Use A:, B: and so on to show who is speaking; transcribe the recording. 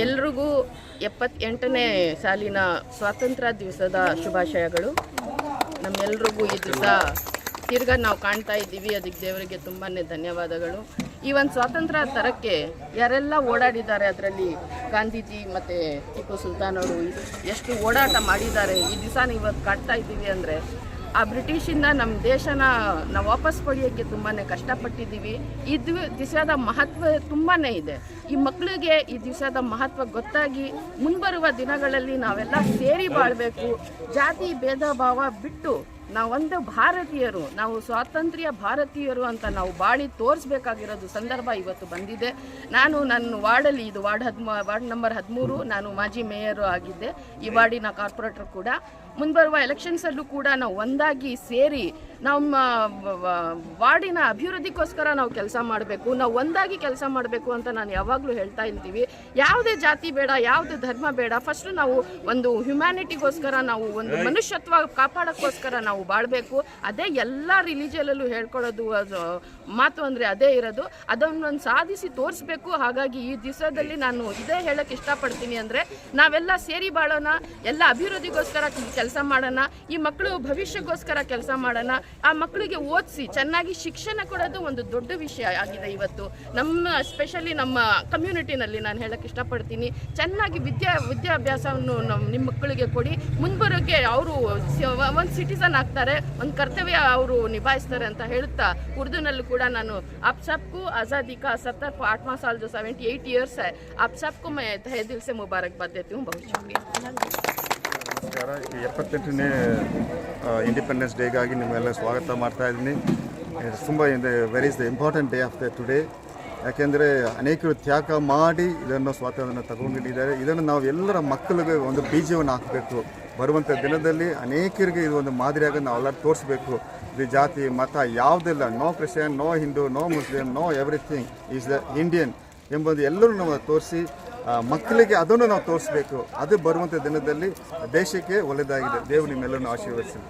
A: ಎಲ್ರಿಗೂ 78ನೇ ಸಾಲಿನ ಸ್ವಾತಂತ್ರ್ಯ ದಿವಸದ ಶುಭಾಶಯಗಳು. ನಮ್ಮೆಲ್ರಿಗೂ ಈ ದಿವಸ ತಿರ್ಗಾ ನಾವು ಕಾಣ್ತಾ ಇದ್ದೀವಿ, ಅದಕ್ಕೆ ದೇವರಿಗೆ ತುಂಬಾ ಧನ್ಯವಾದಗಳು. ಈ ಒಂದು ಸ್ವಾತಂತ್ರ್ಯ ತರಕ್ಕೆ ಯಾರೆಲ್ಲ ಓಡಾಡಿದ್ದಾರೆ, ಅದರಲ್ಲಿ ಗಾಂಧೀಜಿ ಮತ್ತು ಟಿಪ್ಪು ಸುಲ್ತಾನ್ ಅವರು ಎಷ್ಟು ಓಡಾಟ ಮಾಡಿದ್ದಾರೆ. ಈ ದಿವಸ ಇವತ್ತು ಕಾಣ್ತಾ ಇದ್ದೀವಿ ಅಂದರೆ ಆ ಬ್ರಿಟಿಷಿಂದ ನಮ್ಮ ದೇಶನ ನಾವು ವಾಪಸ್ ಪಡೆಯೋಕ್ಕೆ ತುಂಬಾ ಕಷ್ಟಪಟ್ಟಿದ್ದೀವಿ. ಈ ದಿವಸದ ಮಹತ್ವ ತುಂಬಾ ಇದೆ. ಈ ಮಕ್ಕಳಿಗೆ ಈ ದಿವಸದ ಮಹತ್ವ ಗೊತ್ತಾಗಿ ಮುಂಬರುವ ದಿನಗಳಲ್ಲಿ ನಾವೆಲ್ಲ ಸೇರಿ ಬಾಳಬೇಕು. ಜಾತಿ ಭೇದ ಭಾವ ಬಿಟ್ಟು ನಾವೊಂದು ಭಾರತೀಯರು, ನಾವು ಸ್ವಾತಂತ್ರ್ಯ ಭಾರತೀಯರು ಅಂತ ನಾವು ಬಾಳಿ ತೋರಿಸ್ಬೇಕಾಗಿರೋದು ಸಂದರ್ಭ ಇವತ್ತು ಬಂದಿದೆ. ನಾನು ನನ್ನ ವಾರ್ಡಲ್ಲಿ, ಇದು ವಾರ್ಡ್ ನಂಬರ್ 13, ನಾನು ಮಾಜಿ ಮೇಯರು ಆಗಿದ್ದೆ, ಈ ವಾರ್ಡಿನ ಕಾರ್ಪೊರೇಟರ್ ಕೂಡ. ಮುಂಬರುವ ಎಲೆಕ್ಷನ್ಸಲ್ಲೂ ಕೂಡ ನಾವು ಒಂದಾಗಿ ಸೇರಿ ನಮ್ಮ ವಾರ್ಡಿನ ಅಭಿವೃದ್ಧಿಗೋಸ್ಕರ ನಾವು ಕೆಲಸ ಮಾಡಬೇಕು, ನಾವು ಒಂದಾಗಿ ಕೆಲಸ ಮಾಡಬೇಕು ಅಂತ ನಾನು ಯಾವಾಗಲೂ ಹೇಳ್ತಾ ಇರ್ತೀವಿ. ಯಾವುದೇ ಜಾತಿ ಬೇಡ, ಯಾವುದೇ ಧರ್ಮ ಬೇಡ, ಫಸ್ಟು ನಾವು ಒಂದು ಹ್ಯುಮ್ಯಾನಿಟಿಗೋಸ್ಕರ, ನಾವು ಒಂದು ಮನುಷ್ಯತ್ವ ಕಾಪಾಡೋಕ್ಕೋಸ್ಕರ ನಾವು ಬಾಳಬೇಕು. ಅದೇ ಎಲ್ಲ ರಿಲಿಜಿಯಲ್ಲೂ ಹೇಳ್ಕೊಳ್ಳೋದು ಮಾತು ಅಂದರೆ ಅದೇ ಇರೋದು. ಅದನ್ನೊಂದು ಸಾಧಿಸಿ ತೋರಿಸ್ಬೇಕು. ಹಾಗಾಗಿ ಈ ದಿವಸದಲ್ಲಿ ನಾನು ಇದೇ ಹೇಳೋಕ್ಕೆ ಇಷ್ಟಪಡ್ತೀನಿ ಅಂದರೆ, ನಾವೆಲ್ಲ ಸೇರಿ ಬಾಳೋಣ, ಎಲ್ಲ ಅಭಿವೃದ್ಧಿಗೋಸ್ಕರ ಕೆಲಸ ಮಾಡೋಣ, ಈ ಮಕ್ಕಳು ಭವಿಷ್ಯಕ್ಕೋಸ್ಕರ ಕೆಲಸ ಮಾಡೋಣ. ಆ ಮಕ್ಕಳಿಗೆ ಓದಿಸಿ ಚೆನ್ನಾಗಿ ಶಿಕ್ಷಣ ಕೊಡೋದು ಒಂದು ದೊಡ್ಡ ವಿಷಯ ಆಗಿದೆ ಇವತ್ತು ನಮ್ಮ, ಎಸ್ಪೆಷಲಿ ನಮ್ಮ ಕಮ್ಯುನಿಟಿನಲ್ಲಿ. ನಾನು ಹೇಳೋಕ್ಕೆ ಇಷ್ಟಪಡ್ತೀನಿ, ಚೆನ್ನಾಗಿ ವಿದ್ಯಾಭ್ಯಾಸವನ್ನು ನಿಮ್ಮ ಮಕ್ಕಳಿಗೆ ಕೊಡಿ. ಮುಂಬರೋಕ್ಕೆ ಅವರು ಒಂದು ಸಿಟಿಸನ್ ಆಗ್ತಾರೆ, ಒಂದು ಕರ್ತವ್ಯ ಅವರು ನಿಭಾಯಿಸ್ತಾರೆ ಅಂತ ಹೇಳುತ್ತಾ ಉರ್ದುನಲ್ಲೂ ಕೂಡ ನಾನು आप सबको आज़ादी का 70 साल जो 78 ईयर्स है, आप सबको मैं तहे दिल से मुबारकबाद देती हूँ. बहुत शुक्रिया.
B: ನಮಸ್ಕಾರ. 78ನೇ ಇಂಡಿಪೆಂಡೆನ್ಸ್ ಡೇಗಾಗಿ ನಿಮ್ಮೆಲ್ಲ ಸ್ವಾಗತ ಮಾಡ್ತಾ ಇದ್ದೀನಿ. ತುಂಬ very is the important day of the today. ಯಾಕೆಂದರೆ ಅನೇಕರು ತ್ಯಾಗ ಮಾಡಿ ಇದನ್ನು ಸ್ವಾತಂತ್ರ್ಯವನ್ನು ತಗೊಂಡಿದ್ದಾರೆ. ಇದನ್ನು ನಾವು ಎಲ್ಲರ ಮಕ್ಕಳಿಗೆ ಒಂದು ಬೀಜವನ್ನು ಹಾಕಬೇಕು. ಬರುವಂಥ ದಿನದಲ್ಲಿ ಅನೇಕರಿಗೆ ಇದು ಒಂದು ಮಾದರಿಯಾಗಿ ನಾವೆಲ್ಲರೂ ತೋರಿಸ್ಬೇಕು. ಇದು ಜಾತಿ ಮತ ಯಾವುದಿಲ್ಲ, no Christian, no Hindu, no Muslim, no everything is the Indian ಎಂಬುದು ಎಲ್ಲರೂ ನಾವು ತೋರಿಸಿ ಮಕ್ಕಳಿಗೆ ಅದನ್ನು ನಾವು ತೋರಿಸ್ಬೇಕು. ಅದು ಬರುವಂಥ ದಿನದಲ್ಲಿ ದೇಶಕ್ಕೆ ಒಳ್ಳೆಯದಾಗಿದೆ. ದೇವರು ನಿಮ್ಮೆಲ್ಲರನ್ನು ಆಶೀರ್ವದಿಸಲಿ.